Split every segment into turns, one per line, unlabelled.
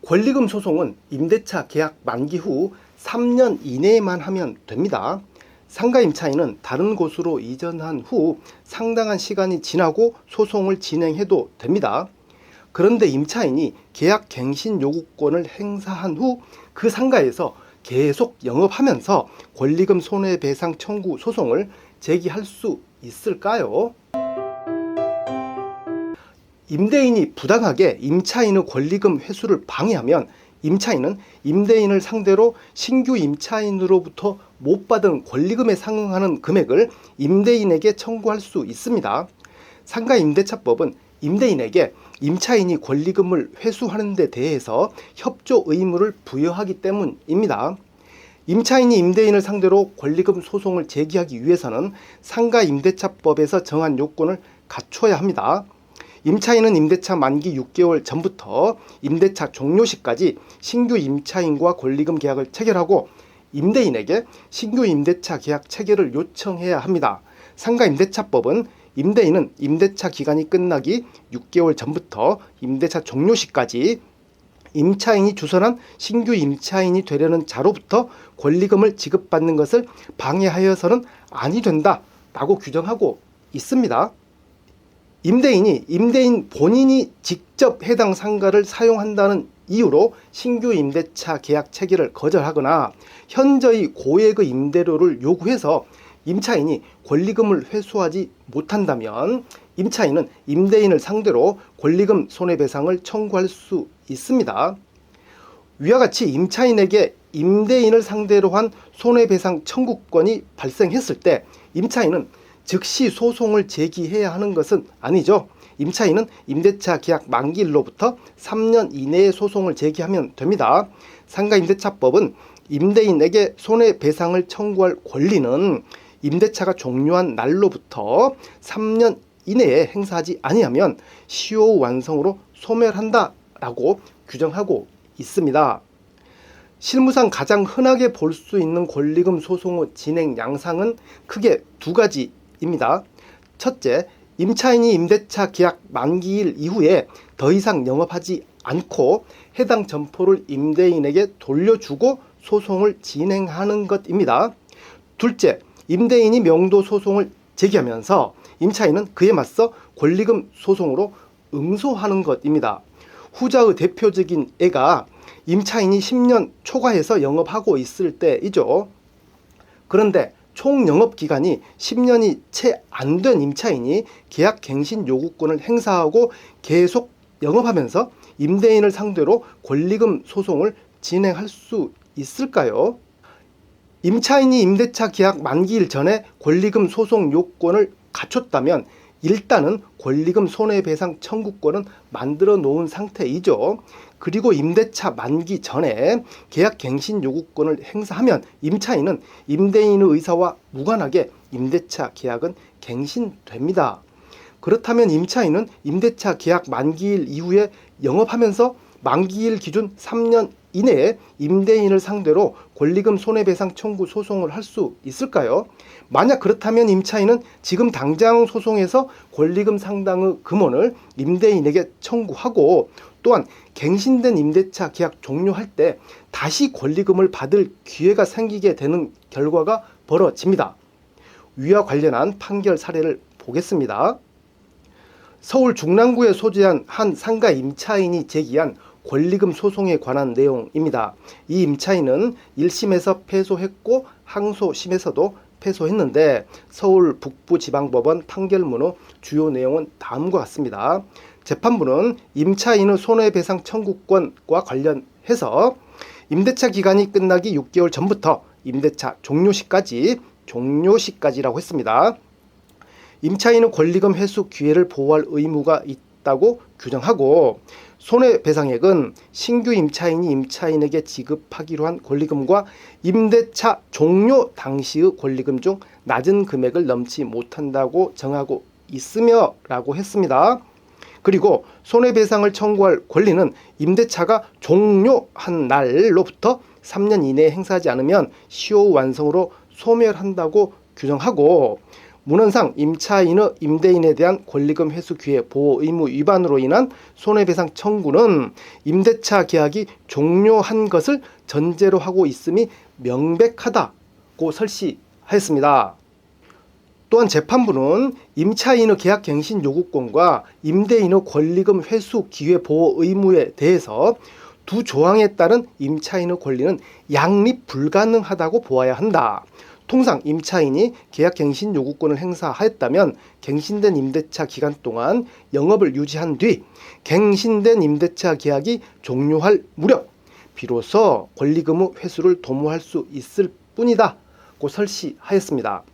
권리금 소송은 임대차 계약 만기 후 3년 이내에만 하면 됩니다. 상가 임차인은 다른 곳으로 이전한 후 상당한 시간이 지나고 소송을 진행해도 됩니다. 그런데 임차인이 계약 갱신 요구권을 행사한 후 그 상가에서 계속 영업하면서 권리금 손해배상 청구 소송을 제기할 수 있을까요? 임대인이 부당하게 임차인의 권리금 회수를 방해하면 임차인은 임대인을 상대로 신규 임차인으로부터 못 받은 권리금에 상응하는 금액을 임대인에게 청구할 수 있습니다. 상가임대차법은 임대인에게 임차인이 권리금을 회수하는 데 대해서 협조 의무를 부여하기 때문입니다. 임차인이 임대인을 상대로 권리금 소송을 제기하기 위해서는 상가임대차법에서 정한 요건을 갖춰야 합니다. 임차인은 임대차 만기 6개월 전부터 임대차 종료 시까지 신규 임차인과 권리금 계약을 체결하고 임대인에게 신규 임대차 계약 체결을 요청해야 합니다. 상가임대차법은 임대인은 임대차 기간이 끝나기 6개월 전부터 임대차 종료 시까지 임차인이 주선한 신규 임차인이 되려는 자로부터 권리금을 지급받는 것을 방해하여서는 아니 된다라고 규정하고 있습니다. 임대인이 임대인 본인이 직접 해당 상가를 사용한다는 이유로 신규 임대차 계약 체결을 거절하거나 현저히 고액의 임대료를 요구해서 임차인이 권리금을 회수하지 못한다면 임차인은 임대인을 상대로 권리금 손해배상을 청구할 수 있습니다. 위와 같이 임차인에게 임대인을 상대로 한 손해배상 청구권이 발생했을 때 임차인은 즉시 소송을 제기해야 하는 것은 아니죠. 임차인은 임대차 계약 만기일로부터 3년 이내에 소송을 제기하면 됩니다. 상가임대차법은 임대인에게 손해배상을 청구할 권리는 임대차가 종료한 날로부터 3년 이내에 행사하지 아니하면 시효 완성으로 소멸한다라고 규정하고 있습니다. 실무상 가장 흔하게 볼 수 있는 권리금 소송의 진행 양상은 크게 두 가지입니다. 첫째, 임차인이 임대차 계약 만기일 이후에 더 이상 영업하지 않고 해당 점포를 임대인에게 돌려주고 소송을 진행하는 것입니다. 둘째, 임대인이 명도 소송을 제기하면서 임차인은 그에 맞서 권리금 소송으로 응소하는 것입니다. 후자의 대표적인 예가 임차인이 10년 초과해서 영업하고 있을 때이죠. 그런데 총 영업기간이 10년이 채 안 된 임차인이 계약 갱신 요구권을 행사하고 계속 영업하면서 임대인을 상대로 권리금 소송을 진행할 수 있을까요? 임차인이 임대차 계약 만기일 전에 권리금 소송 요건을 갖췄다면 일단은 권리금 손해배상 청구권은 만들어 놓은 상태이죠. 그리고 임대차 만기 전에 계약 갱신 요구권을 행사하면 임차인은 임대인의 의사와 무관하게 임대차 계약은 갱신됩니다. 그렇다면 임차인은 임대차 계약 만기일 이후에 영업하면서 만기일 기준 3년 이내에 임대인을 상대로 권리금 손해배상 청구 소송을 할 수 있을까요? 만약 그렇다면 임차인은 지금 당장 소송에서 권리금 상당의 금원을 임대인에게 청구하고 또한 갱신된 임대차 계약 종료할 때 다시 권리금을 받을 기회가 생기게 되는 결과가 벌어집니다. 위와 관련한 판결 사례를 보겠습니다. 서울 중랑구에 소재한 한 상가 임차인이 제기한 권리금 소송에 관한 내용입니다. 이 임차인은 1심에서 패소했고 항소심에서도 패소했는데 서울 북부지방법원 판결문의 주요 내용은 다음과 같습니다. 재판부는 임차인의 손해배상 청구권과 관련해서 임대차 기간이 끝나기 6개월 전부터 임대차 종료시까지라고 했습니다. 임차인의 권리금 회수 기회를 보호할 의무가 있다고 규정하고 손해배상액은 신규 임차인이 임차인에게 지급하기로 한 권리금과 임대차 종료 당시의 권리금 중 낮은 금액을 넘지 못한다고 정하고 있으며 라고 했습니다. 그리고 손해배상을 청구할 권리는 임대차가 종료한 날로부터 3년 이내에 행사하지 않으면 시효 완성으로 소멸한다고 규정하고 문헌상 임차인의 임대인에 대한 권리금 회수 기회 보호 의무 위반으로 인한 손해배상 청구는 임대차 계약이 종료한 것을 전제로 하고 있음이 명백하다고 설시하였습니다. 또한 재판부는 임차인의 계약갱신 요구권과 임대인의 권리금 회수 기회 보호 의무에 대해서 두 조항에 따른 임차인의 권리는 양립 불가능하다고 보아야 한다. 통상 임차인이 계약갱신 요구권을 행사하였다면 갱신된 임대차 기간 동안 영업을 유지한 뒤 갱신된 임대차 계약이 종료할 무렵 비로소 권리금의 회수를 도모할 수 있을 뿐이다고 설시하였습니다.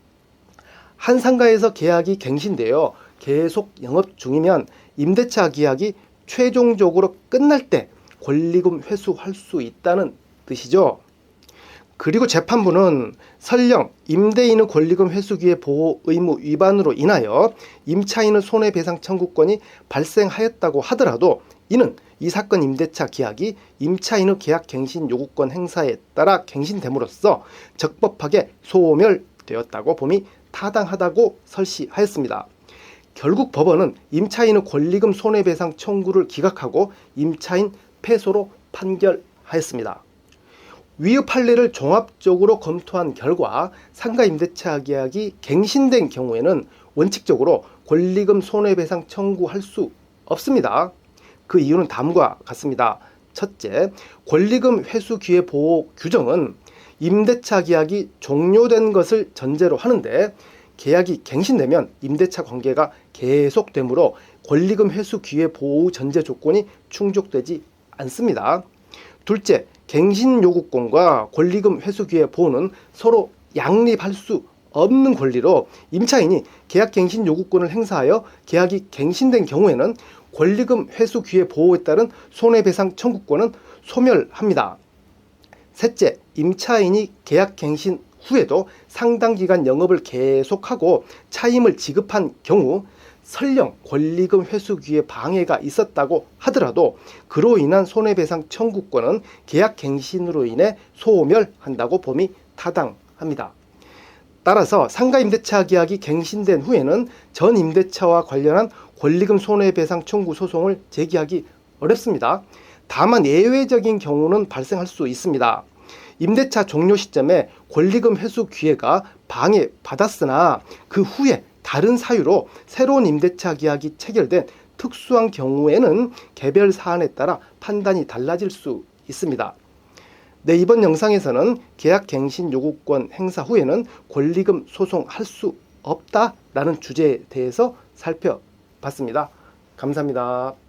한 상가에서 계약이 갱신되어 계속 영업 중이면 임대차 계약이 최종적으로 끝날 때 권리금 회수할 수 있다는 뜻이죠. 그리고 재판부는 설령 임대인의 권리금 회수 기회 보호 의무 위반으로 인하여 임차인의 손해배상 청구권이 발생하였다고 하더라도 이는 이 사건 임대차 계약이 임차인의 계약갱신 요구권 행사에 따라 갱신됨으로써 적법하게 소멸되었다고 봄이 타당하다고 설시하였습니다. 결국 법원은 임차인의 권리금 손해배상 청구를 기각하고 임차인 패소로 판결하였습니다. 위의 판례를 종합적으로 검토한 결과 상가 임대차 계약이 갱신된 경우에는 원칙적으로 권리금 손해배상 청구할 수 없습니다. 그 이유는 다음과 같습니다. 첫째, 권리금 회수 기회 보호 규정은 임대차 계약이 종료된 것을 전제로 하는데 계약이 갱신되면 임대차 관계가 계속되므로 권리금 회수 기회 보호 전제 조건이 충족되지 않습니다. 둘째, 갱신 요구권과 권리금 회수 기회 보호는 서로 양립할 수 없는 권리로 임차인이 계약 갱신 요구권을 행사하여 계약이 갱신된 경우에는 권리금 회수 기회 보호에 따른 손해배상 청구권은 소멸합니다. 셋째, 임차인이 계약 갱신 후에도 상당 기간 영업을 계속하고 차임을 지급한 경우 설령 권리금 회수 기회 방해가 있었다고 하더라도 그로 인한 손해배상 청구권은 계약 갱신으로 인해 소멸한다고 봄이 타당합니다. 따라서 상가 임대차 계약이 갱신된 후에는 전 임대차와 관련한 권리금 손해배상 청구 소송을 제기하기 어렵습니다. 다만 예외적인 경우는 발생할 수 있습니다. 임대차 종료 시점에 권리금 회수 기회가 방해받았으나 그 후에 다른 사유로 새로운 임대차 계약이 체결된 특수한 경우에는 개별 사안에 따라 판단이 달라질 수 있습니다. 네, 이번 영상에서는 계약갱신 요구권 행사 후에는 권리금 소송할 수 없다라는 주제에 대해서 살펴봤습니다. 감사합니다.